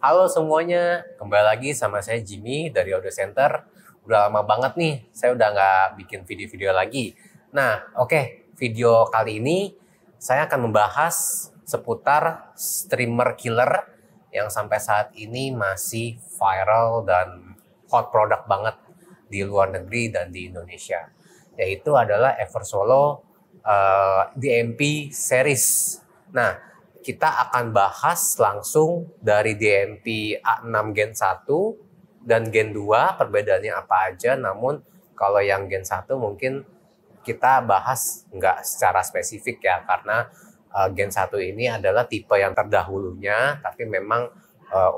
Halo semuanya, kembali lagi sama saya Jimmy dari Audio Center. Udah lama banget nih, saya udah nggak bikin video-video lagi. Nah, oke, video kali ini saya akan membahas seputar streamer killer yang sampai saat ini masih viral dan hot product banget di luar negeri dan di Indonesia. Yaitu adalah Eversolo DMP series. Nah, kita akan bahas langsung dari DMP A6 Gen 1 dan Gen 2, perbedaannya apa aja. Namun kalau yang Gen 1 mungkin kita bahas nggak secara spesifik ya, karena Gen 1 ini adalah tipe yang terdahulunya, tapi memang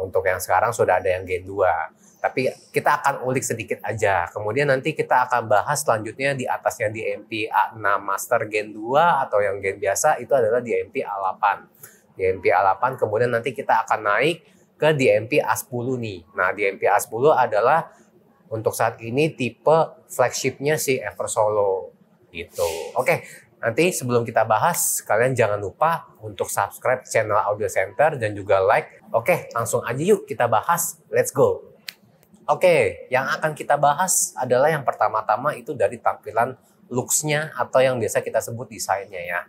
untuk yang sekarang sudah ada yang Gen 2. Tapi kita akan ulik sedikit aja. Kemudian nanti kita akan bahas selanjutnya di atasnya DMP A6 Master Gen 2 atau yang Gen biasa itu adalah DMP A8. DMP A8, kemudian nanti kita akan naik ke DMP A10 nih. Nah, DMP A10 adalah untuk saat ini tipe flagshipnya si Eversolo gitu. Oke, nanti sebelum kita bahas, kalian jangan lupa untuk subscribe channel Audio Center dan juga like. Oke, langsung aja yuk kita bahas. Let's go. Oke, yang akan kita bahas adalah yang pertama-tama itu dari tampilan looks-nya atau yang biasa kita sebut desainnya ya.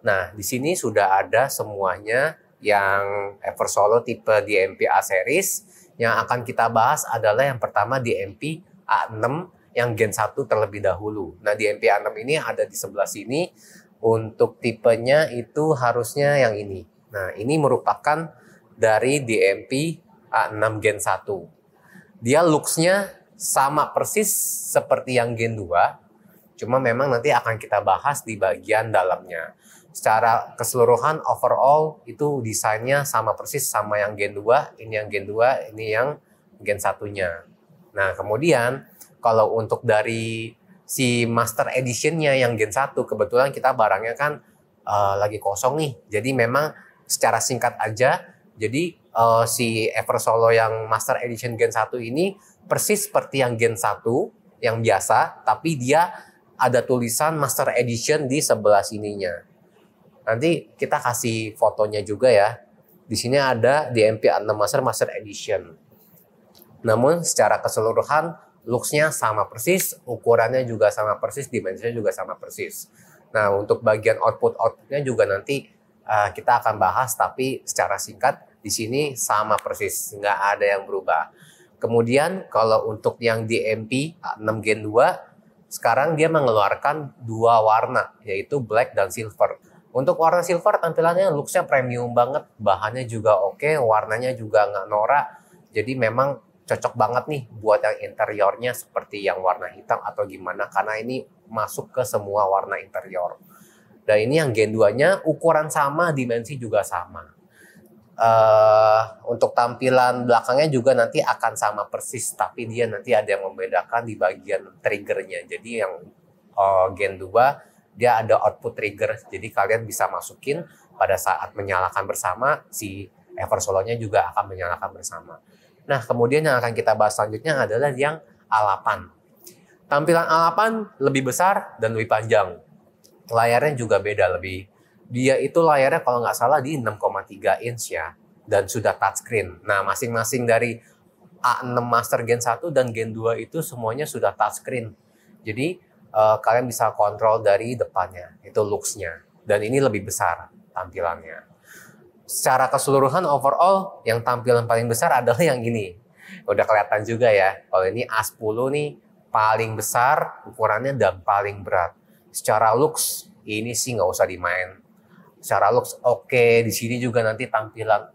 Nah, di sini sudah ada semuanya yang Eversolo tipe DMP A series. Yang akan kita bahas adalah yang pertama DMP A6 yang Gen 1 terlebih dahulu. Nah, DMP A6 ini ada di sebelah sini. Untuk tipenya itu harusnya yang ini. Nah, ini merupakan dari DMP A6 Gen 1. Dia looks-nya sama persis seperti yang Gen 2. Cuma memang nanti akan kita bahas di bagian dalamnya. Secara keseluruhan overall itu desainnya sama persis sama yang Gen 2. Ini yang Gen 2, ini yang Gen 1-nya. Nah, kemudian kalau untuk dari si Master Edition-nya yang Gen 1, kebetulan kita barangnya kan lagi kosong nih. Jadi memang secara singkat aja, jadi si Eversolo yang Master Edition Gen 1 ini persis seperti yang Gen 1 yang biasa, tapi dia ada tulisan Master Edition di sebelah sininya. Nanti kita kasih fotonya juga ya. Di sini ada DMP A6 Master Edition. Namun secara keseluruhan looks-nya sama persis, ukurannya juga sama persis, dimensinya juga sama persis. Nah, untuk bagian output-outputnya juga nanti kita akan bahas, tapi secara singkat di sini sama persis, nggak ada yang berubah. Kemudian kalau untuk yang DMP A6 Gen 2, sekarang dia mengeluarkan dua warna, yaitu black dan silver. Untuk warna silver tampilannya looks-nya premium banget, bahannya juga oke, warnanya juga nggak norak. Jadi memang cocok banget nih buat yang interiornya seperti yang warna hitam atau gimana, karena ini masuk ke semua warna interior. Dan ini yang Gen 2-nya ukuran sama, dimensi juga sama. Untuk tampilan belakangnya juga nanti akan sama persis, tapi dia nanti ada yang membedakan di bagian triggernya. Jadi yang Gen 2 dia ada output trigger, jadi kalian bisa masukin pada saat menyalakan bersama, si Eversolo-nya juga akan menyalakan bersama. Nah, kemudian yang akan kita bahas selanjutnya adalah yang A8. Tampilan A8 lebih besar dan lebih panjang. Layarnya juga beda, dia itu layarnya kalau nggak salah di 6,3 inch ya, dan sudah touchscreen. Nah, masing-masing dari A6 Master Gen 1 dan Gen 2 itu semuanya sudah touchscreen. Jadi kalian bisa kontrol dari depannya, itu looks-nya. Dan ini lebih besar tampilannya. Secara keseluruhan overall, yang tampilan paling besar adalah yang ini. Udah kelihatan juga ya, kalau ini A10 nih paling besar ukurannya dan paling berat. Secara looks, ini sih nggak usah dimain. Secara looks oke. Di sini juga nanti tampilan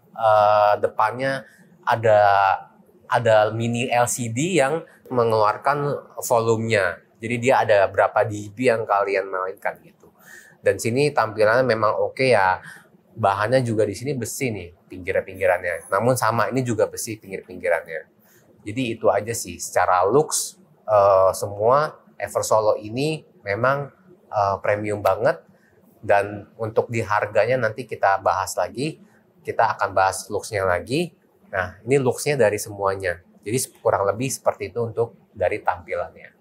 depannya ada mini LCD yang mengeluarkan volumenya. Jadi dia ada berapa dB yang kalian mainkan gitu. Dan sini tampilannya memang oke ya. Bahannya juga di sini besi nih pinggirannya. Namun sama ini juga besi pinggir-pinggirannya. Jadi itu aja sih. Secara looks semua Eversolo ini memang premium banget. Dan untuk di harganya nanti kita bahas lagi. Kita akan bahas looks-nya lagi. Nah, ini looks-nya dari semuanya. Jadi kurang lebih seperti itu untuk dari tampilannya.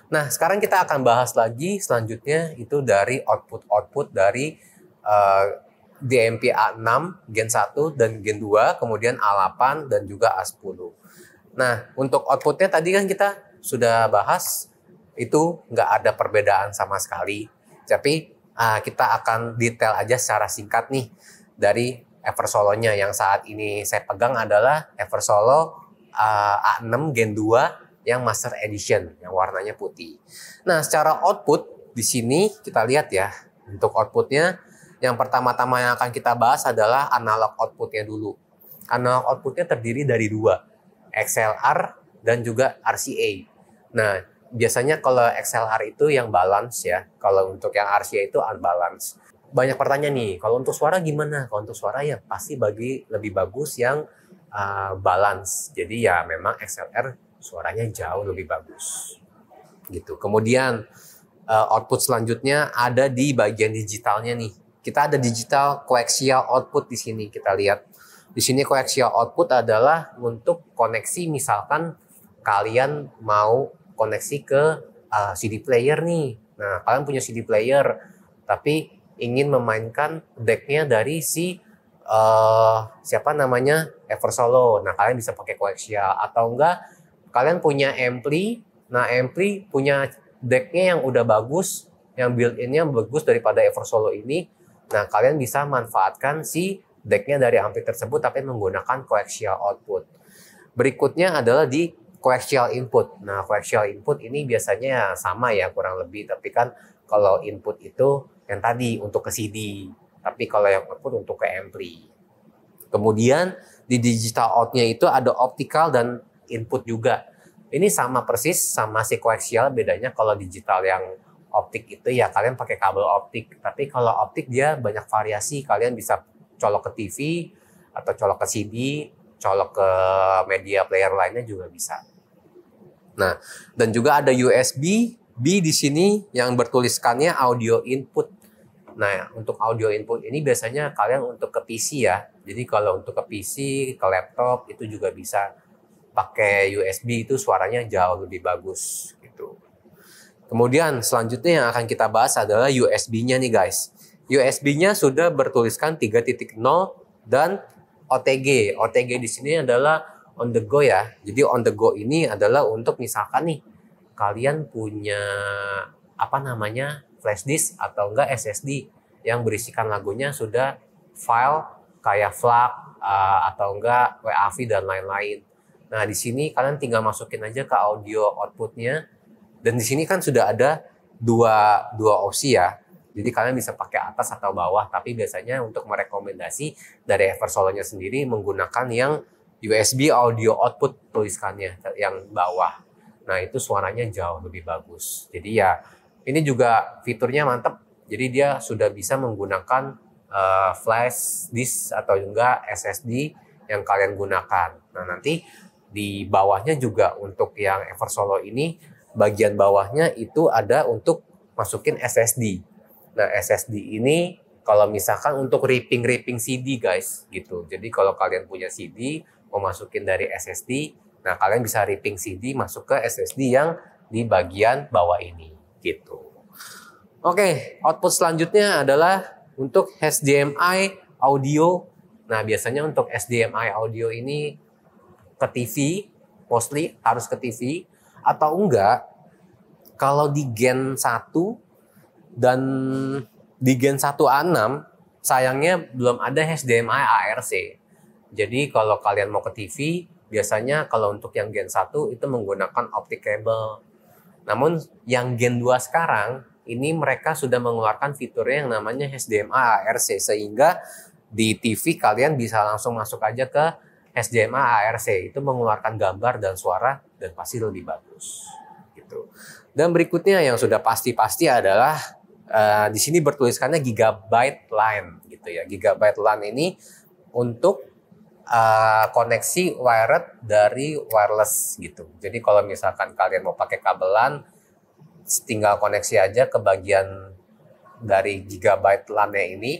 Nah, sekarang kita akan bahas lagi selanjutnya itu dari output dari DMP A6 Gen 1 dan Gen 2, kemudian A8 dan juga A10. Nah, untuk outputnya tadi kan kita sudah bahas, itu nggak ada perbedaan sama sekali. Tapi kita akan detail aja secara singkat nih dari Eversolo-nya. Yang saat ini saya pegang adalah Eversolo A6 Gen 2 yang Master Edition, yang warnanya putih. Nah, secara output di sini kita lihat ya, untuk outputnya yang pertama-tama yang akan kita bahas adalah analog outputnya dulu. Analog outputnya terdiri dari dua, XLR dan juga RCA. Nah, biasanya kalau XLR itu yang balance ya, kalau untuk yang RCA itu unbalance. Banyak pertanyaan nih, kalau untuk suara gimana? Kalau untuk suara ya pasti lebih bagus yang balance. Jadi ya memang XLR suaranya jauh lebih bagus. Gitu. Kemudian output selanjutnya ada di bagian digitalnya nih. Kita ada digital coaxial output di sini, kita lihat. Di sini coaxial output adalah untuk koneksi, misalkan kalian mau koneksi ke CD player nih. Nah, kalian punya CD player, tapi ingin memainkan decknya dari si Eversolo. Nah, kalian bisa pakai coaxial. Atau enggak, kalian punya ampli. Nah, ampli punya decknya yang udah bagus, yang built-innya bagus daripada Eversolo ini. Nah, kalian bisa manfaatkan si decknya dari ampli tersebut tapi menggunakan coaxial output. Berikutnya adalah di coaxial input. Nah, coaxial input ini biasanya sama ya kurang lebih, tapi kan kalau input itu yang tadi untuk ke CD, tapi kalau yang output untuk ke ampli. Kemudian di digital outnya itu ada optical dan input juga. Ini sama persis sama si coaxial, bedanya kalau digital yang optik itu ya kalian pakai kabel optik, tapi kalau optik dia banyak variasi, kalian bisa colok ke TV atau colok ke CD, colok ke media player lainnya juga bisa. Nah, dan juga ada USB B di sini yang bertuliskannya audio input. Nah, untuk audio input ini biasanya kalian untuk ke PC ya. Jadi kalau untuk ke PC, ke laptop itu juga bisa pakai USB, itu suaranya jauh lebih bagus gitu. Kemudian selanjutnya yang akan kita bahas adalah USB-nya nih guys. USB-nya sudah bertuliskan 3.0 dan OTG. OTG di sini adalah on the go ya. Jadi on the go ini adalah untuk misalkan nih kalian punya flash disk atau enggak SSD yang berisikan lagunya sudah file kayak FLAC atau enggak WAV dan lain-lain. Nah, di sini kalian tinggal masukin aja ke audio outputnya. Dan di sini kan sudah ada dua opsi ya. Jadi kalian bisa pakai atas atau bawah, tapi biasanya untuk merekomendasi dari Eversolo-nya sendiri menggunakan yang USB audio output tuliskannya yang bawah. Nah, itu suaranya jauh lebih bagus. Jadi ya ini juga fiturnya mantap. Jadi dia sudah bisa menggunakan flash disk atau juga SSD yang kalian gunakan. Nah, nanti di bawahnya juga untuk yang Eversolo ini, bagian bawahnya itu ada untuk masukin SSD. Nah, SSD ini kalau misalkan untuk ripping CD guys gitu. Jadi kalau kalian punya CD mau masukin dari SSD, nah kalian bisa ripping CD masuk ke SSD yang di bagian bawah ini gitu. Oke, output selanjutnya adalah untuk HDMI audio. Nah, biasanya untuk HDMI audio ini ke TV, mostly harus ke TV, atau enggak kalau di Gen 1 dan di Gen 1 A6 sayangnya belum ada HDMI ARC. Jadi kalau kalian mau ke TV, biasanya kalau untuk yang Gen 1 itu menggunakan optic cable. Namun yang Gen 2 sekarang ini mereka sudah mengeluarkan fiturnya yang namanya HDMI ARC, sehingga di TV kalian bisa langsung masuk aja ke HDMI ARC, itu mengeluarkan gambar dan suara dan pasti lebih bagus gitu. Dan berikutnya yang sudah pasti adalah di sini bertuliskannya gigabyte LAN gitu ya. Gigabyte LAN ini untuk koneksi wired dari wireless gitu. Jadi kalau misalkan kalian mau pakai kabel LAN, tinggal koneksi aja ke bagian dari gigabyte LAN-nya ini,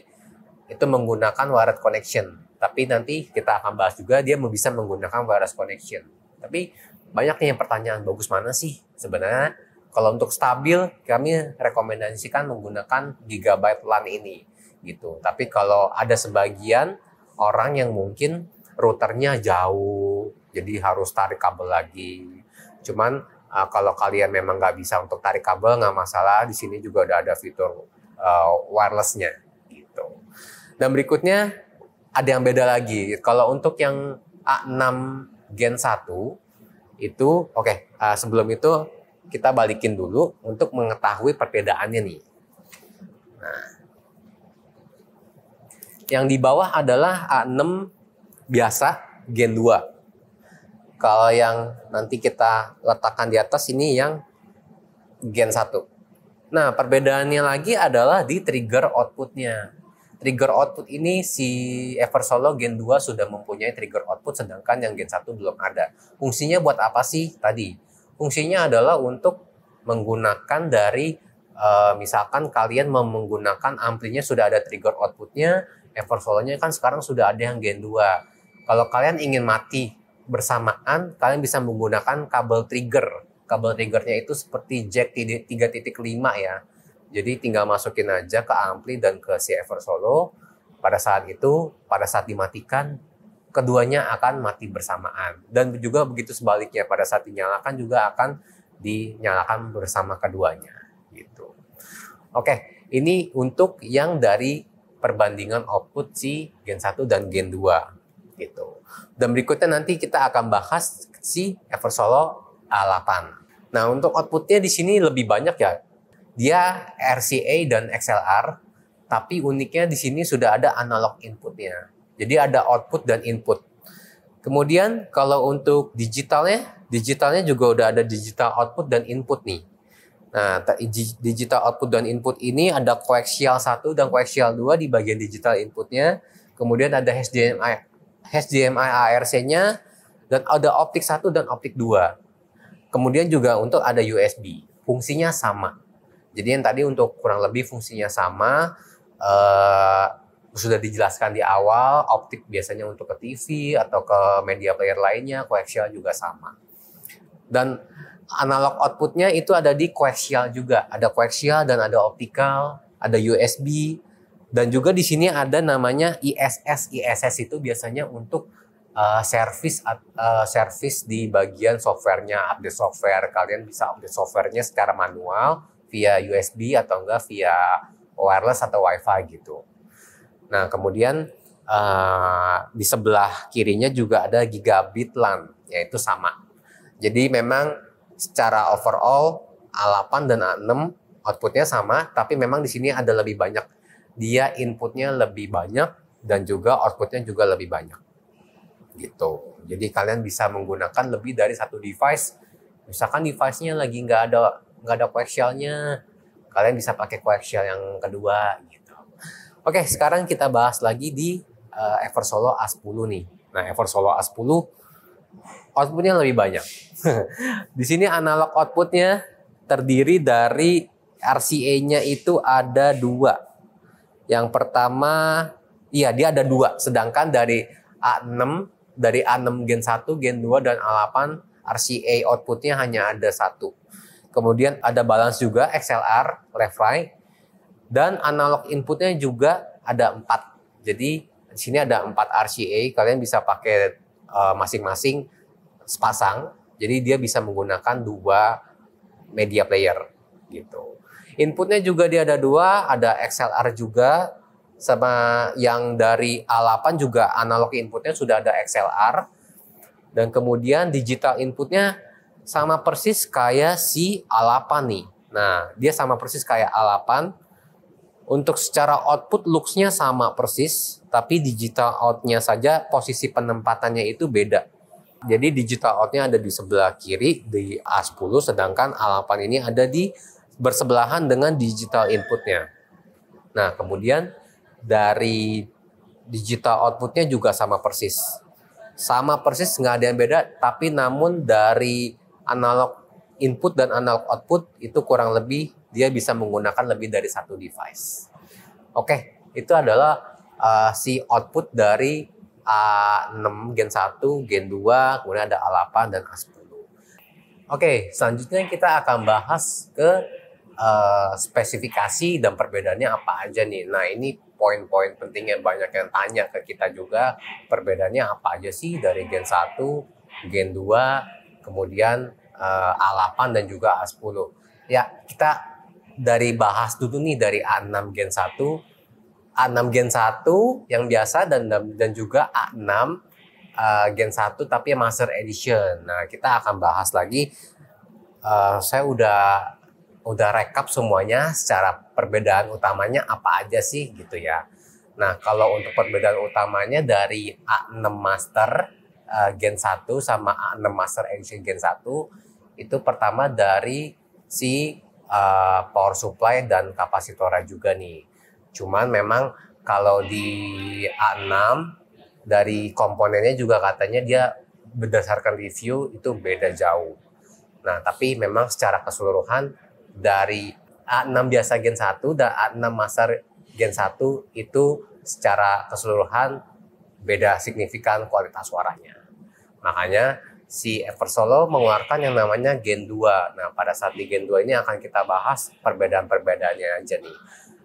itu menggunakan wired connection. Tapi nanti kita akan bahas juga dia bisa menggunakan wireless connection. Tapi banyak nih yang pertanyaan, bagus mana sih sebenarnya? Kalau untuk stabil, kami rekomendasikan menggunakan gigabyte LAN ini. gitu. Tapi kalau ada sebagian orang yang mungkin routernya jauh, jadi harus tarik kabel lagi. Cuman kalau kalian memang nggak bisa untuk tarik kabel, nggak masalah. Di sini juga udah ada fitur wirelessnya gitu. Dan berikutnya ada yang beda lagi. Kalau untuk yang A6 Gen 1 itu sebelum itu kita balikin dulu untuk mengetahui perbedaannya nih. Nah, yang di bawah adalah A6 biasa Gen 2. Kalau yang nanti kita letakkan di atas ini yang Gen 1. Nah, perbedaannya lagi adalah di trigger outputnya. Trigger output ini si Eversolo Gen 2 sudah mempunyai trigger output, sedangkan yang Gen 1 belum ada. Fungsinya buat apa sih tadi? Fungsinya adalah untuk menggunakan dari misalkan kalian menggunakan amplinya sudah ada trigger outputnya, Eversolo-nya kan sekarang sudah ada yang Gen 2. Kalau kalian ingin mati bersamaan, kalian bisa menggunakan kabel trigger. Kabel triggernya itu seperti jack 3.5 ya. Jadi tinggal masukin aja ke ampli dan ke si Eversolo. Pada saat itu, pada saat dimatikan, keduanya akan mati bersamaan. Dan juga begitu sebaliknya, pada saat dinyalakan juga akan dinyalakan bersama keduanya. Gitu. Oke, ini untuk yang dari perbandingan output si Gen 1 dan Gen 2. Gitu. Dan berikutnya nanti kita akan bahas si Eversolo A8. Nah, untuk outputnya di sini lebih banyak ya. Dia RCA dan XLR, tapi uniknya di sini sudah ada analog inputnya. Jadi ada output dan input. Kemudian kalau untuk digitalnya juga udah ada digital output dan input nih. Nah, digital output dan input ini ada koaksial 1 dan koaksial 2 di bagian digital inputnya. Kemudian ada HDMI ARC-nya, dan ada optik 1 dan optik 2. Kemudian juga untuk ada USB. Fungsinya sama. Jadi yang tadi untuk kurang lebih fungsinya sama, sudah dijelaskan di awal. Optik biasanya untuk ke TV atau ke media player lainnya, koaksial juga sama. Dan analog outputnya itu ada di koaksial juga. Ada koaksial dan ada optikal, ada USB. Dan juga di sini ada namanya ISS. ISS itu biasanya untuk service di bagian softwarenya, update software. Kalian bisa update softwarenya secara manual via USB atau enggak via wireless atau WiFi gitu. Nah, kemudian di sebelah kirinya juga ada gigabit LAN, yaitu sama. Jadi memang secara overall A8 dan A6 outputnya sama, tapi memang di sini ada lebih banyak. Dia inputnya lebih banyak dan juga outputnya juga lebih banyak. Gitu. Jadi kalian bisa menggunakan lebih dari satu device. Misalkan device-nya lagi nggak ada koaksialnya, kalian bisa pakai koaksial yang kedua gitu. Oke, sekarang kita bahas lagi di Eversolo A10 nih. Nah, Eversolo A10 outputnya lebih banyak. Di sini analog outputnya terdiri dari RCA-nya itu ada 2. Yang pertama, dia ada 2. Sedangkan dari A6 Gen 1, Gen 2, dan A8 RCA outputnya hanya ada 1. Kemudian ada balance juga XLR, left right, dan analog inputnya juga ada 4. Jadi di sini ada 4 RCA, kalian bisa pakai masing-masing sepasang. Jadi dia bisa menggunakan 2 media player gitu. Inputnya juga dia ada 2, ada XLR juga, sama yang dari A8 juga analog inputnya sudah ada XLR. Dan kemudian digital inputnya sama persis kayak si A8 nih. Nah, dia sama persis kayak A8. Untuk secara output looks-nya sama persis, tapi digital out-nya saja posisi penempatannya itu beda. Jadi digital out-nya ada di sebelah kiri di A10, sedangkan A8 ini ada di bersebelahan dengan digital inputnya. Nah, kemudian dari digital outputnya juga sama persis. Sama persis, nggak ada yang beda, tapi namun dari analog input dan analog output itu kurang lebih dia bisa menggunakan lebih dari satu device. Oke, itu adalah si output dari A6 Gen 1, Gen 2, kemudian ada A8 dan A10. Oke, selanjutnya kita akan bahas ke spesifikasi dan perbedaannya apa aja nih. Nah, ini poin-poin pentingnya banyak yang tanya ke kita juga, perbedaannya apa aja sih dari Gen 1, Gen 2, kemudian A8 dan juga A10. Ya, kita dari bahas dulu nih dari A6 Gen 1, A6 Gen 1 yang biasa dan juga A6 Gen 1 tapi Master Edition. Nah, kita akan bahas lagi. Saya udah rekap semuanya secara perbedaan utamanya apa aja sih gitu ya. Nah, kalau untuk perbedaan utamanya dari A6 Master Gen 1 sama A6 Master Edition Gen 1 itu pertama dari si power supply dan kapasitornya juga nih. Cuman memang kalau di A6 dari komponennya juga katanya dia berdasarkan review itu beda jauh. Nah, tapi memang secara keseluruhan dari A6 biasa Gen 1 dan A6 Master Gen 1 itu secara keseluruhan beda signifikan kualitas suaranya. Makanya si Eversolo mengeluarkan yang namanya Gen 2. Nah, pada saat di Gen 2 ini akan kita bahas perbedaan-perbedaannya aja nih.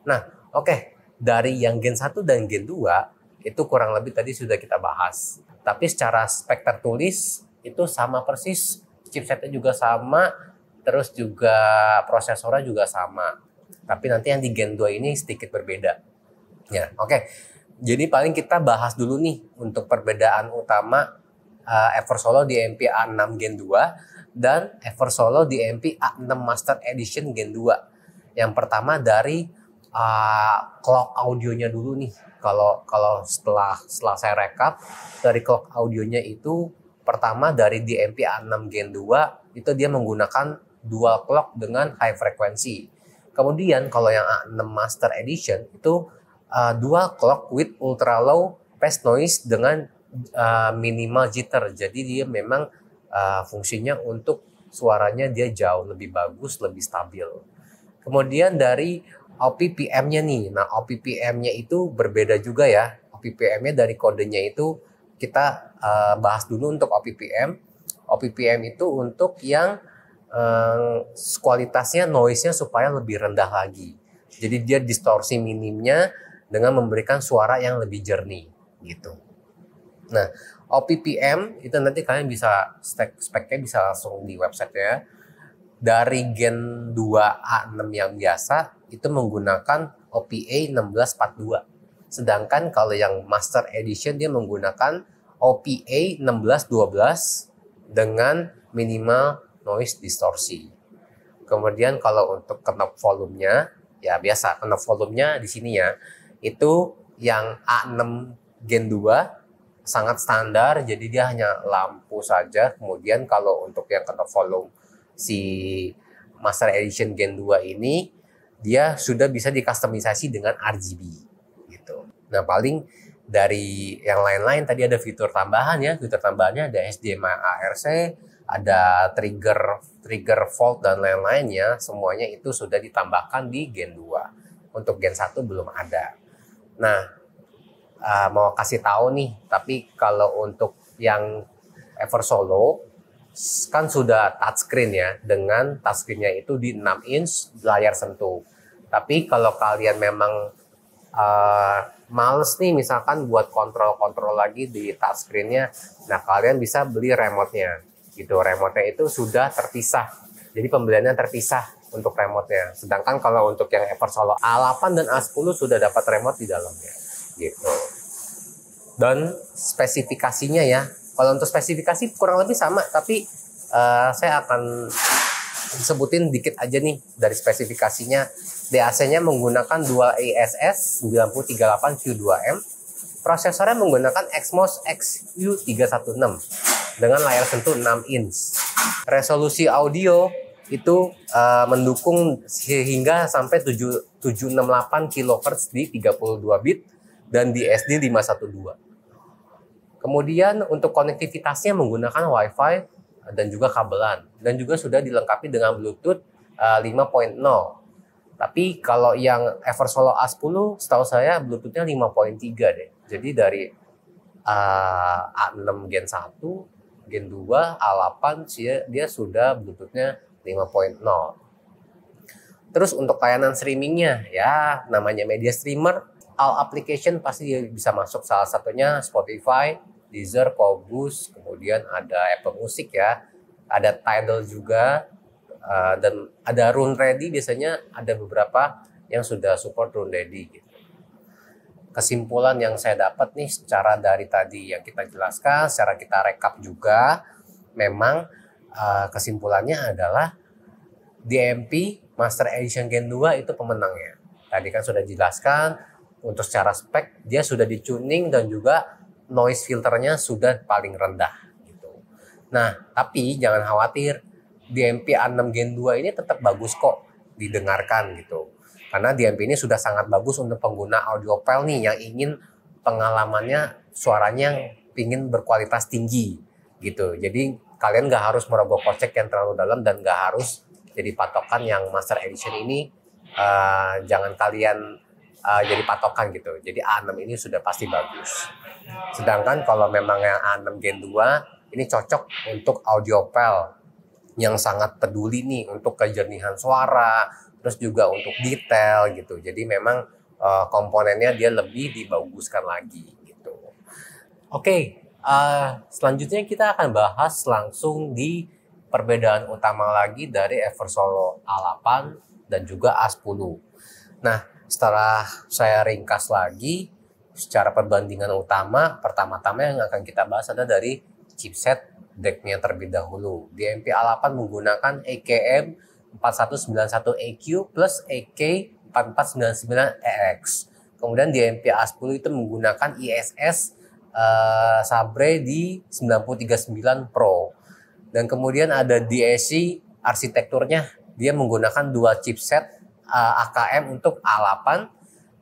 Nah, oke. Dari yang Gen 1 dan Gen 2 itu kurang lebih tadi sudah kita bahas. Tapi secara spek tertulis itu sama persis. Chipsetnya juga sama, terus juga prosesornya juga sama. Tapi nanti yang di Gen 2 ini sedikit berbeda. Ya, oke. Jadi paling kita bahas dulu nih untuk perbedaan utama Eversolo DMP A6 Gen 2 dan Eversolo DMP A6 Master Edition Gen 2. Yang pertama dari clock audionya dulu nih. Kalau setelah saya rekap dari clock audionya itu pertama dari DMP A6 Gen 2 itu dia menggunakan dual clock dengan high frequency. Kemudian kalau yang A6 Master Edition itu dual clock with ultra low phase noise dengan minimal jitter. Jadi dia memang fungsinya untuk suaranya dia jauh lebih bagus, lebih stabil. Kemudian dari OPPM-nya nih. Nah, OPPM-nya itu berbeda juga ya. OPPM-nya dari kodenya itu kita bahas dulu untuk OPPM. OPPM itu untuk yang kualitasnya noise-nya supaya lebih rendah lagi. Jadi dia distorsi minimnya dengan memberikan suara yang lebih jernih gitu. Nah, OPPM itu nanti kalian bisa speknya bisa langsung di website-nya. Dari Gen 2 A6 yang biasa itu menggunakan OPA 1642. Sedangkan kalau yang Master Edition dia menggunakan OPA 1612 dengan minimal noise distorsi. Kemudian kalau untuk knob volumenya, ya biasa knob volumenya di sini ya, itu yang A6 Gen 2 sangat standar, jadi dia hanya lampu saja. Kemudian kalau untuk yang knob volume si Master Edition Gen 2 ini dia sudah bisa dikustomisasi dengan RGB gitu. Nah, paling dari yang lain-lain tadi ada fitur tambahan ya. Fitur tambahannya ada HDMI ARC, ada trigger volt dan lain-lainnya. Semuanya itu sudah ditambahkan di Gen 2. Untuk Gen 1 belum ada. Nah, mau kasih tahu nih, tapi kalau untuk yang Eversolo kan sudah touchscreen ya, dengan touchscreen-nya itu di 6 inch layar sentuh. Tapi kalau kalian memang males nih misalkan buat kontrol lagi di touchscreen-nya, nah kalian bisa beli remote-nya gitu. Remote-nya itu sudah terpisah, jadi pembeliannya terpisah untuk remote-nya. Sedangkan kalau untuk yang Eversolo A8 dan A10 sudah dapat remote di dalamnya gitu. Dan spesifikasinya ya, kalau untuk spesifikasi kurang lebih sama, tapi saya akan sebutin dikit aja nih dari spesifikasinya. DAC-nya menggunakan Dual ASS 9038Q2M. Prosesornya menggunakan Exmos XU316 dengan layar sentuh 6 inch. Resolusi audio itu mendukung hingga sampai 768 kHz di 32 bit dan di SD 512. Kemudian untuk konektivitasnya menggunakan Wi-Fi dan juga kabelan. Dan juga sudah dilengkapi dengan Bluetooth 5.0. Tapi kalau yang Eversolo A10 setahu saya Bluetooth-nya 5.3 deh. Jadi dari A6 Gen 1, Gen 2, A8 dia sudah Bluetooth-nya 5.0. Terus untuk layanan streamingnya, ya namanya media streamer, all application pasti dia bisa masuk, salah satunya Spotify, Deezer, Qobuz, kemudian ada Apple Music ya, ada Tidal juga, dan ada Rune Ready, biasanya ada beberapa yang sudah support Rune Ready gitu. Kesimpulan yang saya dapat nih secara dari tadi yang kita jelaskan, secara kita rekap juga, memang kesimpulannya adalah DMP Master Edition Gen 2 itu pemenangnya. Tadi kan sudah dijelaskan, untuk secara spek dia sudah di-tuning dan juga noise filternya sudah paling rendah gitu. Nah, tapi jangan khawatir, DMP A6 Gen 2 ini tetap bagus kok didengarkan gitu. Karena DMP ini sudah sangat bagus untuk pengguna audiophile nih yang ingin pengalamannya suaranya yang ingin berkualitas tinggi gitu. Jadi kalian nggak harus merogoh kocek yang terlalu dalam dan nggak harus jadi patokan yang Master Edition ini. Jangan kalian jadi patokan gitu. Jadi A6 ini sudah pasti bagus. Sedangkan kalau memang yang A6 Gen 2 ini cocok untuk audiophile yang sangat peduli nih untuk kejernihan suara, terus juga untuk detail gitu. Jadi memang komponennya dia lebih dibaguskan lagi gitu. Oke, selanjutnya kita akan bahas langsung di perbedaan utama lagi dari Eversolo A8 dan juga A10. Nah, setelah saya ringkas lagi secara perbandingan utama, pertama-tama yang akan kita bahas adalah dari chipset decknya terlebih dahulu. DMP A8 menggunakan AKM 4191EQ plus AK4499EX. Kemudian DMP A10 itu menggunakan ISS Sabre di 939 Pro. Dan kemudian ada DAC arsitekturnya, dia menggunakan dua chipset AKM untuk A8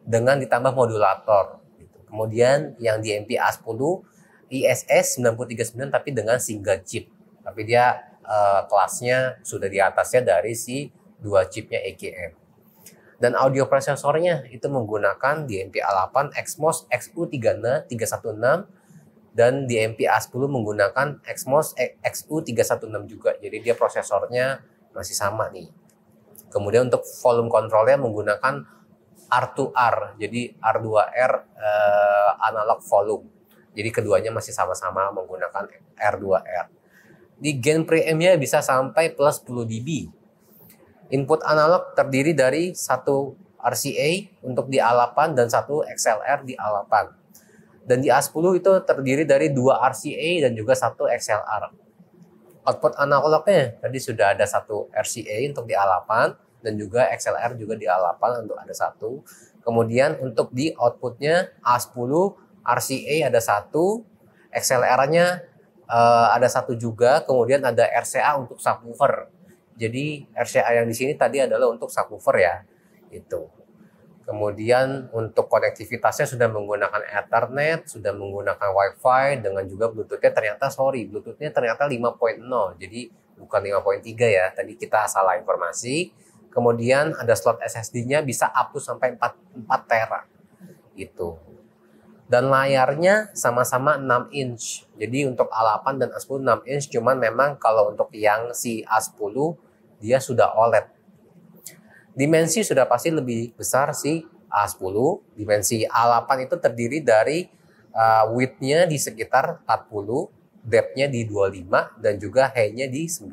dengan ditambah modulator. Kemudian yang DMP A10 ISS 939 tapi dengan single chip. Tapi dia kelasnya sudah di atasnya dari si dua chipnya AKM. Dan audio prosesornya itu menggunakan DMP A8 Exmos XU316 dan DMP A10 menggunakan Exmos XU316 juga. Jadi dia prosesornya masih sama nih. Kemudian untuk volume controlnya menggunakan R2R, jadi R2R analog volume. Jadi keduanya masih sama-sama menggunakan R2R. Di gain preampnya bisa sampai plus 10 dB. Input analog terdiri dari satu RCA untuk di A8 dan satu XLR di A8. Dan di A10 itu terdiri dari 2 RCA dan juga 1 XLR. Output analognya tadi sudah ada 1 RCA untuk di A8 dan juga XLR juga di A8 untuk ada 1. Kemudian untuk di outputnya A10 RCA ada 1, XLR-nya ada 1 juga, kemudian ada RCA untuk subwoofer. Jadi RCA yang di sini tadi adalah untuk subwoofer ya, itu. Kemudian untuk konektivitasnya sudah menggunakan Ethernet, sudah menggunakan Wi-Fi dengan juga Bluetooth-nya Bluetooth-nya ternyata 5.0, jadi bukan 5.3 ya. Tadi kita salah informasi. Kemudian ada slot SSD-nya bisa up to sampai 4 tera. Gitu. Dan layarnya sama-sama 6 inch. Jadi untuk A8 dan A10 6 inch, cuman memang kalau untuk yang si A10 dia sudah OLED. Dimensi sudah pasti lebih besar si A10. Dimensi A8 itu terdiri dari width-nya di sekitar 40, depth-nya di 25 dan juga height-nya di 9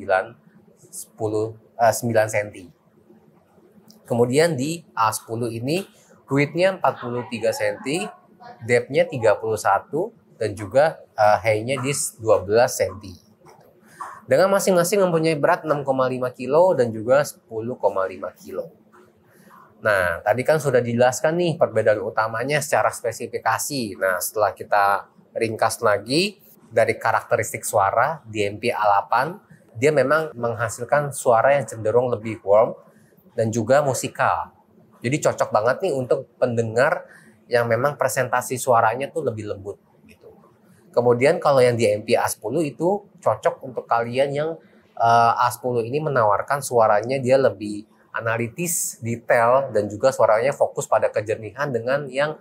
cm. Kemudian di A10 ini width-nya 43 cm, depth-nya 31 dan juga height-nya di 12 cm. Dengan masing-masing mempunyai berat 6,5 kg dan juga 10,5 kg. Nah, tadi kan sudah dijelaskan nih perbedaan utamanya secara spesifikasi. Nah, setelah kita ringkas lagi dari karakteristik suara, DMP A8, dia memang menghasilkan suara yang cenderung lebih warm dan juga musikal. Jadi cocok banget nih untuk pendengar yang memang presentasi suaranya tuh lebih lembut gitu. Kemudian kalau yang DMP A10 itu cocok untuk kalian yang A10 ini menawarkan suaranya dia lebih analitis, detail, dan juga suaranya fokus pada kejernihan dengan yang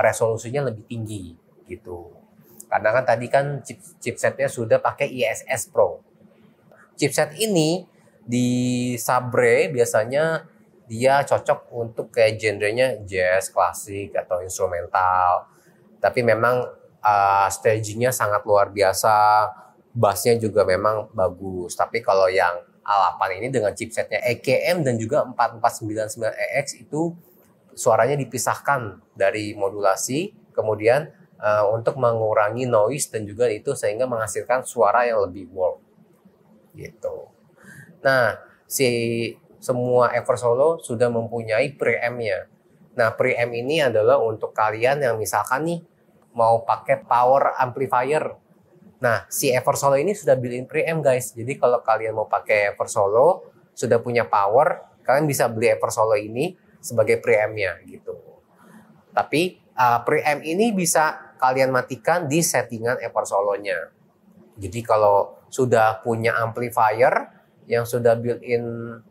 resolusinya lebih tinggi gitu. Karena kan tadi kan chipsetnya sudah pakai ISS Pro. Chipset ini di Sabre biasanya dia cocok untuk kayak genrenya jazz, klasik atau instrumental. Tapi memang stagingnya sangat luar biasa, bassnya juga memang bagus. Tapi kalau yang A8 ini dengan chipsetnya EKM dan juga 4499EX itu suaranya dipisahkan dari modulasi, kemudian untuk mengurangi noise dan juga itu sehingga menghasilkan suara yang lebih warm gitu. Nah, semua Eversolo sudah mempunyai preamp-nya. Nah, preamp ini adalah untuk kalian yang misalkan nih mau pakai power amplifier. Nah, si Eversolo ini sudah built-in preamp guys. Jadi kalau kalian mau pakai Eversolo, sudah punya power, kalian bisa beli Eversolo ini sebagai preamp-nya gitu. Tapi preamp ini bisa kalian matikan di settingan Eversolo-nya. Jadi kalau sudah punya amplifier yang sudah built-in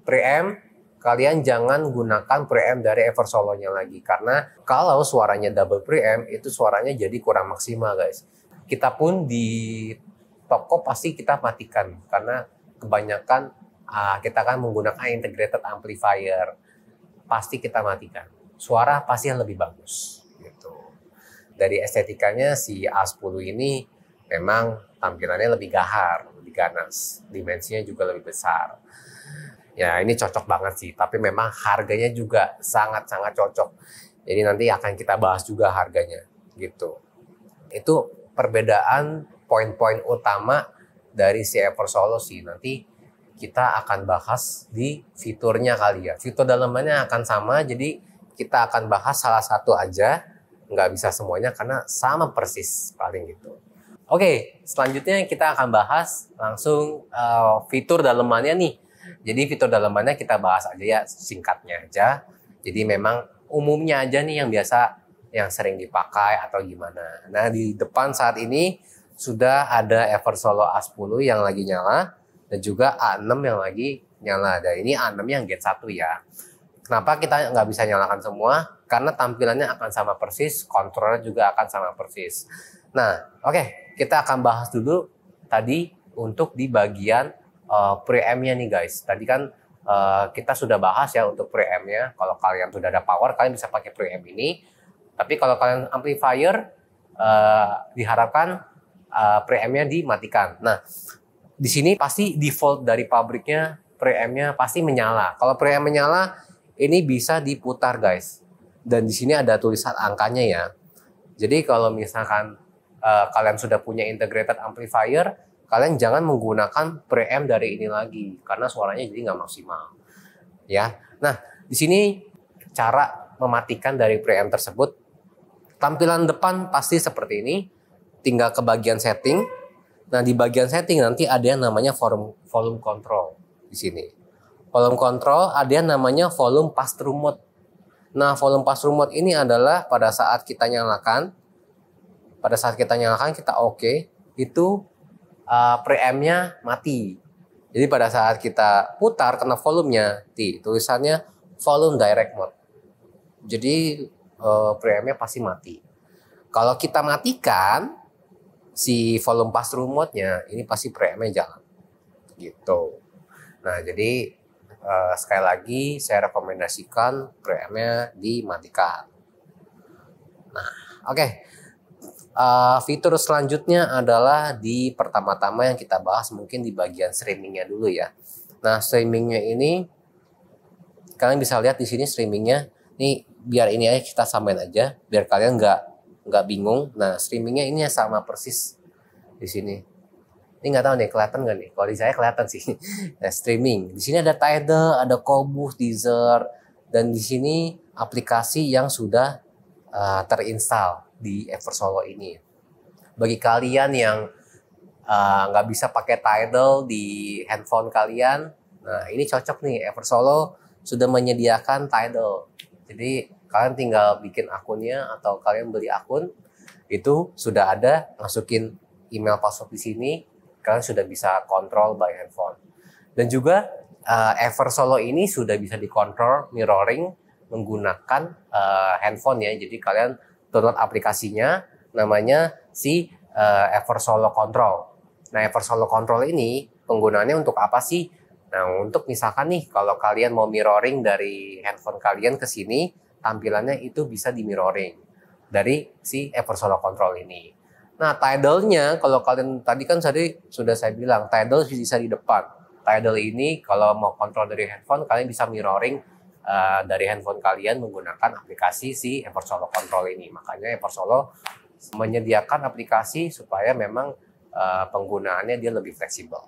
preamp, kalian jangan gunakan preamp dari Eversolo-nya lagi. Karena kalau suaranya double preamp, itu suaranya jadi kurang maksimal guys. Kita pun di toko pasti kita matikan. Karena kebanyakan kita kan menggunakan integrated amplifier. Pasti kita matikan. Suara pasti yang lebih bagus. Gitu. Dari estetikanya si A10 ini memang tampilannya lebih gahar, lebih ganas, dimensinya juga lebih besar. Ya ini cocok banget sih, tapi memang harganya juga sangat-sangat cocok. Jadi nanti akan kita bahas juga harganya gitu. Itu perbedaan poin-poin utama dari si Eversolo sih. Nanti kita akan bahas di fiturnya kali ya. Fitur dalamannya akan sama, jadi kita akan bahas salah satu aja. Nggak bisa semuanya karena sama persis paling gitu. Oke, selanjutnya kita akan bahas langsung fitur dalemannya nih. Jadi fitur dalemannya kita bahas aja ya, singkatnya aja. Jadi memang umumnya aja nih yang biasa, yang sering dipakai atau gimana. Nah di depan saat ini sudah ada Eversolo A10 yang lagi nyala dan juga A6 yang lagi nyala. Dan ini A6 yang Gen 1 ya. Kenapa kita nggak bisa nyalakan semua? Karena tampilannya akan sama persis, kontrolnya juga akan sama persis. Nah, oke, kita akan bahas dulu tadi untuk di bagian preamp-nya nih guys. Tadi kan kita sudah bahas ya untuk preamp-nya. Kalau kalian sudah ada power, kalian bisa pakai preamp ini. Tapi kalau kalian amplifier, diharapkan preamp-nya dimatikan. Nah, di sini pasti default dari pabriknya preamp-nya pasti menyala. Kalau preamp menyala, ini bisa diputar guys. Dan di sini ada tulisan angkanya ya. Jadi kalau misalkan kalian sudah punya integrated amplifier, kalian jangan menggunakan preamp dari ini lagi karena suaranya jadi nggak maksimal. Ya. Nah, di sini cara mematikan dari preamp tersebut. Tampilan depan pasti seperti ini. Tinggal ke bagian setting. Nah, di bagian setting nanti ada yang namanya volume control di sini. Volume control ada yang namanya volume pass-through mode. Nah, volume pass-through mode ini adalah pada saat kita nyalakan, kita oke, itu preamp-nya mati. Jadi pada saat kita putar kena volumenya, tulisannya volume direct mode. Jadi preamp-nya pasti mati. Kalau kita matikan si volume pass-through mode-nya, ini pasti preamp-nya jalan. Gitu. Nah, jadi sekali lagi saya rekomendasikan preamp-nya dimatikan. Nah, oke. Fitur selanjutnya adalah di pertama-tama yang kita bahas mungkin di bagian streamingnya dulu ya. Nah, streamingnya ini kalian bisa lihat di sini streamingnya. Nih biar ini aja kita samain aja, biar kalian nggak bingung. Nah, streamingnya ini sama persis di sini. Ini nggak tahu nih kelihatan nggak nih? Kalau di saya kelihatan sih. Nah, streaming. Di sini ada Tidal, ada Qobuz, Deezer, dan di sini aplikasi yang sudah terinstall di Eversolo ini. Bagi kalian yang nggak bisa pakai Tidal di handphone kalian, nah ini cocok nih. Eversolo sudah menyediakan Tidal. Jadi kalian tinggal bikin akunnya atau kalian beli akun, itu sudah ada, masukin email password di sini, kalian sudah bisa kontrol by handphone. Dan juga Eversolo ini sudah bisa dikontrol mirroring menggunakan handphone ya. Jadi kalian download aplikasinya, namanya si Eversolo Control. Nah, Eversolo Control ini penggunaannya untuk apa sih? Nah, untuk misalkan nih, kalau kalian mau mirroring dari handphone kalian ke sini, tampilannya itu bisa di mirroring dari si Eversolo Control ini. Nah, Tidal-nya, kalau kalian tadi kan sudah saya bilang, Tidal bisa di depan. Tidal ini kalau mau kontrol dari handphone, kalian bisa mirroring dari handphone kalian menggunakan aplikasi si Eversolo Control ini. Makanya Eversolo menyediakan aplikasi supaya memang penggunaannya dia lebih fleksibel.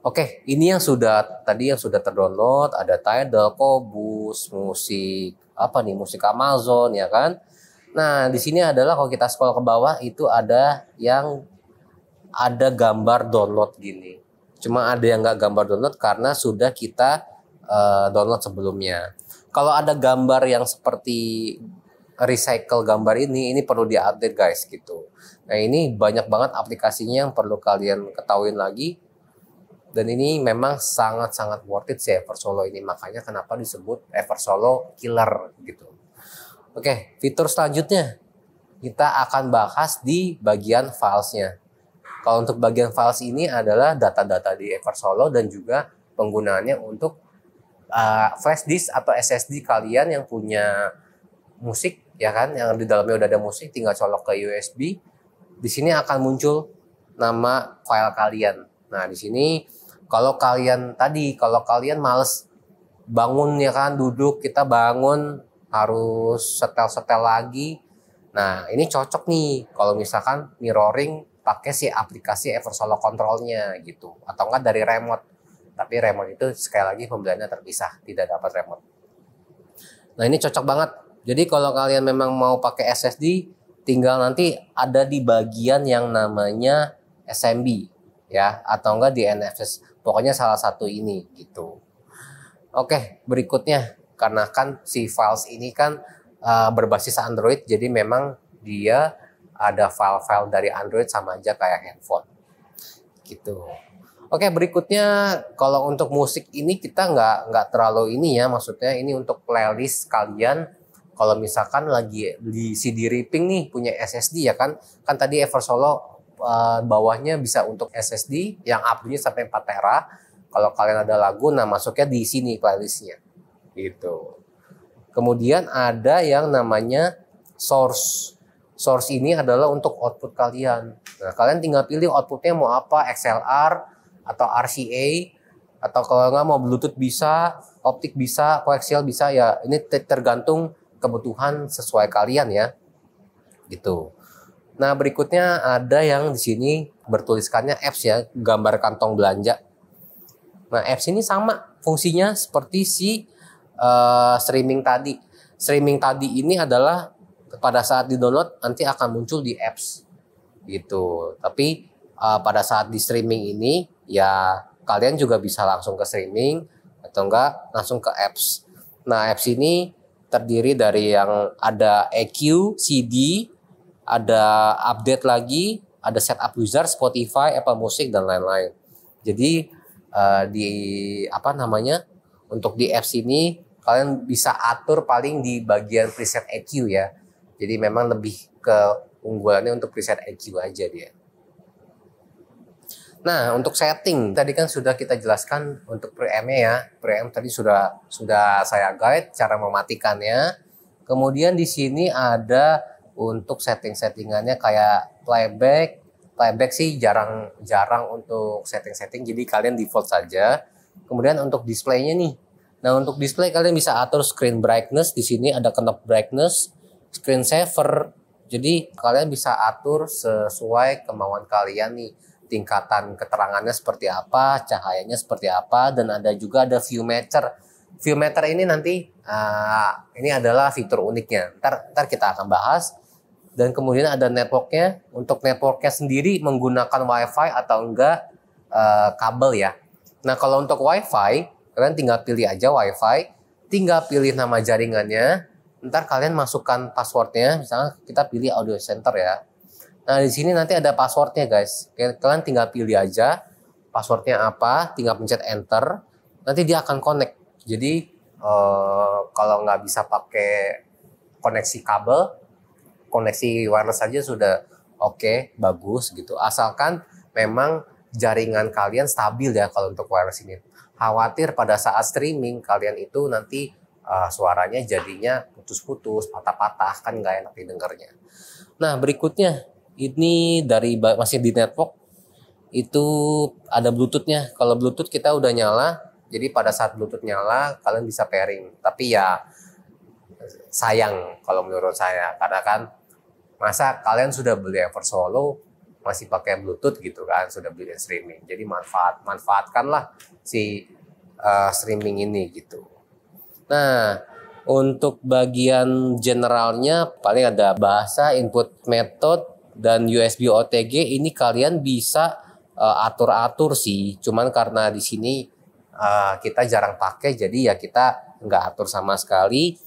Oke, ini yang sudah terdownload, ada Tidal, Qobuz, musik apa nih, musik Amazon ya kan. Nah, di sini adalah kalau kita scroll ke bawah itu ada yang ada gambar download gini. Cuma ada yang nggak gambar download karena sudah kita download sebelumnya. Kalau ada gambar yang seperti recycle gambar ini perlu diupdate guys gitu. Nah, ini banyak banget aplikasinya yang perlu kalian ketahuin lagi. Dan ini memang sangat-sangat worth it sih Eversolo ini. Makanya kenapa disebut Eversolo killer gitu. Oke, fitur selanjutnya kita akan bahas di bagian filesnya. Kalau untuk bagian files ini adalah data-data di Eversolo dan juga penggunaannya untuk flash disk atau SSD kalian yang punya musik ya kan, yang di dalamnya udah ada musik, tinggal colok ke USB. Di sini akan muncul nama file kalian. Nah, di sini kalau kalian males bangun ya kan, duduk kita bangun harus setel lagi. Nah, ini cocok nih kalau misalkan mirroring pakai si aplikasi Eversolo Control-nya gitu. Atau enggak dari remote. Tapi remote itu sekali lagi pembeliannya terpisah, tidak dapat remote. Nah, ini cocok banget. Jadi kalau kalian memang mau pakai SSD, tinggal nanti ada di bagian yang namanya SMB ya, atau enggak di NFS. Pokoknya salah satu ini gitu. Oke, berikutnya karena kan si files ini kan berbasis Android, jadi memang dia ada file-file dari Android sama aja kayak handphone gitu. Oke, berikutnya kalau untuk musik ini kita nggak terlalu ini ya, maksudnya ini untuk playlist kalian. Kalau misalkan lagi di CD ripping nih punya SSD ya kan tadi Eversolo bawahnya bisa untuk SSD yang uploadnya sampai 4 tera. Kalau kalian ada lagu, nah masuknya di sini playlistnya gitu. Kemudian ada yang namanya source. Source ini adalah untuk output kalian. Nah, kalian tinggal pilih outputnya mau apa, XLR atau RCA, atau kalau nggak mau Bluetooth bisa, optik bisa, koaksial bisa ya. Ini tergantung kebutuhan sesuai kalian ya, gitu. Nah, berikutnya ada yang di sini bertuliskannya apps ya, gambar kantong belanja. Nah, apps ini sama fungsinya seperti si streaming tadi. Streaming tadi ini adalah pada saat di-download nanti akan muncul di apps gitu. Tapi pada saat di streaming ini ya kalian juga bisa langsung ke streaming atau enggak langsung ke apps. Nah, apps ini terdiri dari yang ada EQ, CD, ada update lagi, ada setup user, Spotify, Apple Music dan lain-lain. Jadi untuk di apps ini kalian bisa atur paling di bagian preset EQ ya. Jadi memang lebih ke unggulannya untuk preset EQ aja dia. Nah, untuk setting tadi kan sudah kita jelaskan untuk preamp-nya ya. Preamp tadi sudah saya guide cara mematikannya. Kemudian di sini ada untuk settingannya kayak playback. Playback sih jarang untuk setting. Jadi kalian default saja. Kemudian untuk displaynya nih. Nah, untuk display kalian bisa atur screen brightness. Di sini ada knob brightness, screen saver. Jadi kalian bisa atur sesuai kemauan kalian nih. Tingkatan keterangannya seperti apa, cahayanya seperti apa, dan ada juga view meter. View meter ini nanti ini adalah fitur uniknya. Ntar kita akan bahas. Dan kemudian ada networknya. Untuk networknya sendiri menggunakan WiFi atau enggak kabel ya. Nah, kalau untuk WiFi kalian tinggal pilih aja WiFi, tinggal pilih nama jaringannya. Ntar kalian masukkan passwordnya. Misalnya kita pilih Audio Center ya. Nah, di sini nanti ada passwordnya guys. Kalian tinggal pilih aja passwordnya apa, tinggal pencet enter. Nanti dia akan connect. Jadi kalau nggak bisa pakai koneksi kabel, koneksi wireless saja sudah oke, bagus gitu. Asalkan memang jaringan kalian stabil ya kalau untuk wireless ini. Khawatir pada saat streaming kalian itu nanti suaranya jadinya putus-putus, patah-patah, kan nggak enak didengarnya. Nah berikutnya ini dari masih di network, itu ada Bluetooth-nya. Kalau Bluetooth kita udah nyala, jadi pada saat Bluetooth nyala kalian bisa pairing. Tapi ya sayang kalau menurut saya, karena kan masa kalian sudah beli Eversolo masih pakai Bluetooth gitu kan, sudah beli streaming. Jadi manfaatkanlah si streaming ini gitu. Nah, untuk bagian generalnya paling ada bahasa, input method, dan USB OTG. Ini kalian bisa atur-atur sih. Cuman karena di sini kita jarang pakai, jadi ya kita nggak atur sama sekali.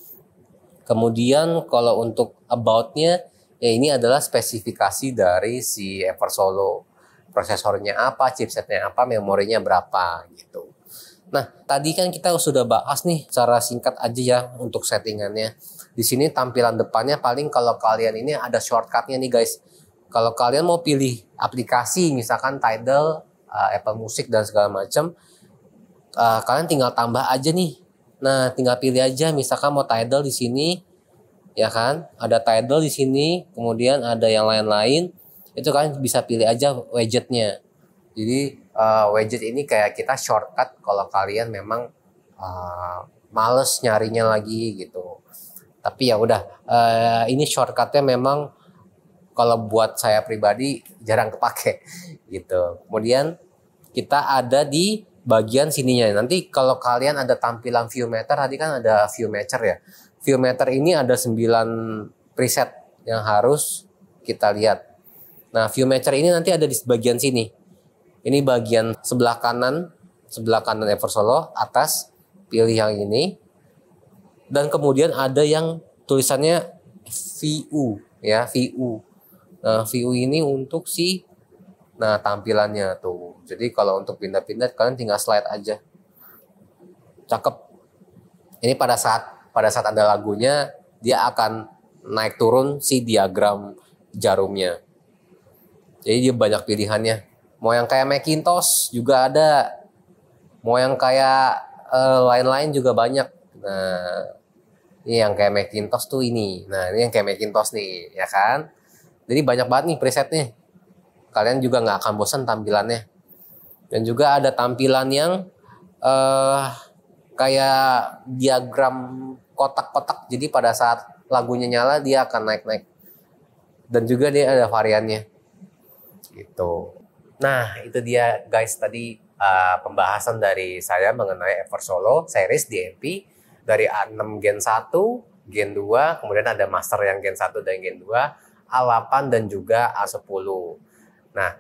Kemudian kalau untuk about-nya, ya ini adalah spesifikasi dari si Eversolo. Prosesornya apa, chipsetnya apa, memorinya berapa gitu. Nah, tadi kan kita sudah bahas nih secara singkat aja ya untuk settingannya. Di sini tampilan depannya paling kalau kalian ini ada shortcutnya nih guys. Kalau kalian mau pilih aplikasi misalkan Tidal, Apple Music dan segala macam, kalian tinggal tambah aja nih. Nah, tinggal pilih aja misalkan mau Tidal di sini, ya kan? Ada Tidal di sini, kemudian ada yang lain-lain. Itu kalian bisa pilih aja widgetnya. Jadi widget ini kayak kita shortcut kalau kalian memang males nyarinya lagi gitu. Tapi ya udah, ini shortcutnya memang kalau buat saya pribadi jarang kepake gitu. Kemudian kita ada di bagian sininya. Nanti kalau kalian ada tampilan viewmeter, tadi kan ada viewmeter ya. Viewmeter ini ada 9 preset yang harus kita lihat. Nah, viewmeter ini nanti ada di bagian sini. Ini bagian sebelah kanan Eversolo, atas, pilih yang ini. Dan kemudian ada yang tulisannya VU ya, VU. Nah, VU ini untuk tampilannya tuh. Jadi kalau untuk pindah-pindah kalian tinggal slide aja. Cakep. Ini pada saat ada lagunya, dia akan naik turun si diagram jarumnya. Jadi dia banyak pilihannya. Mau yang kayak Macintosh juga ada. Mau yang kayak lain-lain juga banyak. Nah, ini yang kayak Macintosh tuh ini. Nah, ini yang kayak Macintosh nih, ya kan? Jadi banyak banget nih presetnya. Kalian juga nggak akan bosan tampilannya. Dan juga ada tampilan yang kayak diagram kotak-kotak. Jadi pada saat lagunya nyala dia akan naik-naik. Dan juga dia ada variannya. Gitu. Nah, itu dia guys tadi pembahasan dari saya mengenai Eversolo series DMP dari A6 Gen 1, Gen 2, kemudian ada Master yang Gen 1 dan Gen 2, A8 dan juga A10. Nah,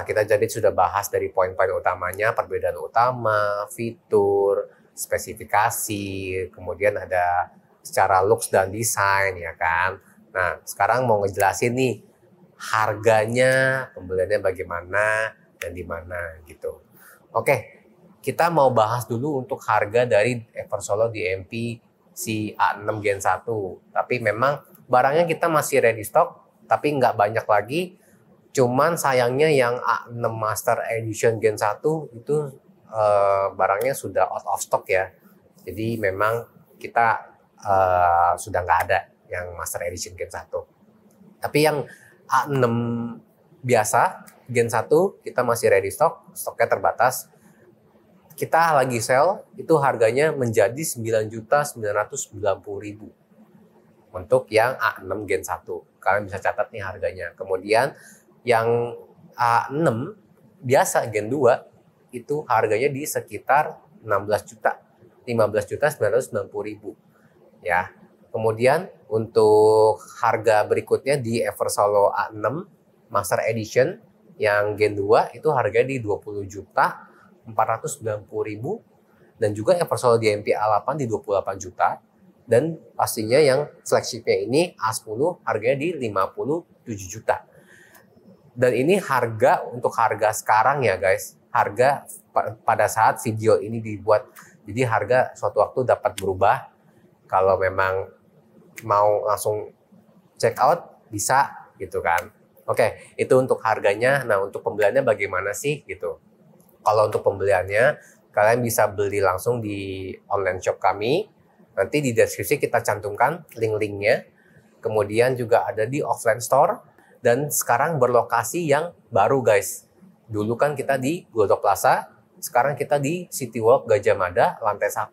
kita jadi sudah bahas dari poin-poin utamanya, perbedaan utama, fitur, spesifikasi, kemudian ada secara looks dan desain ya kan. Nah, sekarang mau ngejelasin nih harganya, pembeliannya bagaimana dan di mana gitu. Oke, kita mau bahas dulu untuk harga dari Eversolo DMP si A6 Gen 1. Tapi memang barangnya kita masih ready stock, tapi nggak banyak lagi. Cuman sayangnya yang A6 Master Edition Gen 1 itu barangnya sudah out of stock ya. Jadi memang kita sudah nggak ada yang Master Edition Gen 1. Tapi yang A6 biasa Gen 1 kita masih ready stock, stoknya terbatas. Kita lagi sell, itu harganya menjadi 9.990.000 untuk yang A6 Gen 1. Kalian bisa catat nih harganya. Kemudian yang A6 biasa Gen 2 itu harganya di sekitar 16 juta, 15.990.000 ya. Kemudian untuk harga berikutnya di Eversolo A6 Master Edition yang Gen 2 itu harga di 20.490.000 dan juga Eversolo DMP A8 di 28 juta dan pastinya yang flagshipnya ini A10 harganya di 57 juta. Dan ini harga untuk harga sekarang ya guys, harga pada saat video ini dibuat. Jadi harga suatu waktu dapat berubah. Kalau memang mau langsung check out bisa gitu kan. Oke, itu untuk harganya. Nah, untuk pembeliannya bagaimana sih gitu? Kalau untuk pembeliannya, kalian bisa beli langsung di online shop kami. Nanti di deskripsi kita cantumkan link-linknya. Kemudian juga ada di offline store. Dan sekarang berlokasi yang baru guys. Dulu kan kita di Glodok Plaza, sekarang kita di City Walk Gajah Mada lantai 1.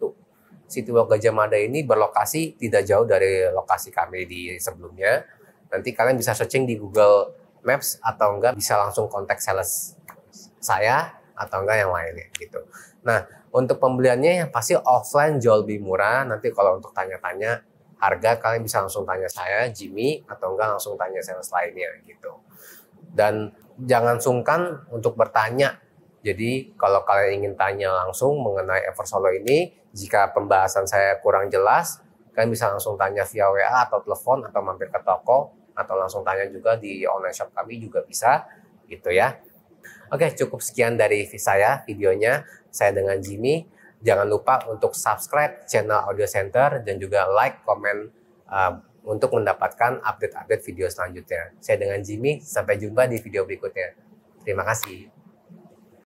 City Walk Gajah Mada ini berlokasi tidak jauh dari lokasi kami di sebelumnya. Nanti kalian bisa searching di Google Maps atau enggak bisa langsung kontak sales saya atau enggak yang lainnya gitu. Nah, untuk pembeliannya yang pasti offline jauh lebih murah. Nanti kalau untuk tanya-tanya harga kalian bisa langsung tanya saya, Jimmy, atau enggak langsung tanya sales lainnya gitu. Dan jangan sungkan untuk bertanya. Jadi kalau kalian ingin tanya langsung mengenai Eversolo ini, jika pembahasan saya kurang jelas, kalian bisa langsung tanya via WA atau telepon atau mampir ke toko atau langsung tanya juga di online shop kami juga bisa gitu ya. Oke, cukup sekian dari saya videonya. Saya dengan Jimmy. Jangan lupa untuk subscribe channel Audio Center dan juga like, komen untuk mendapatkan update-update video selanjutnya. Saya dengan Jimmy, sampai jumpa di video berikutnya. Terima kasih.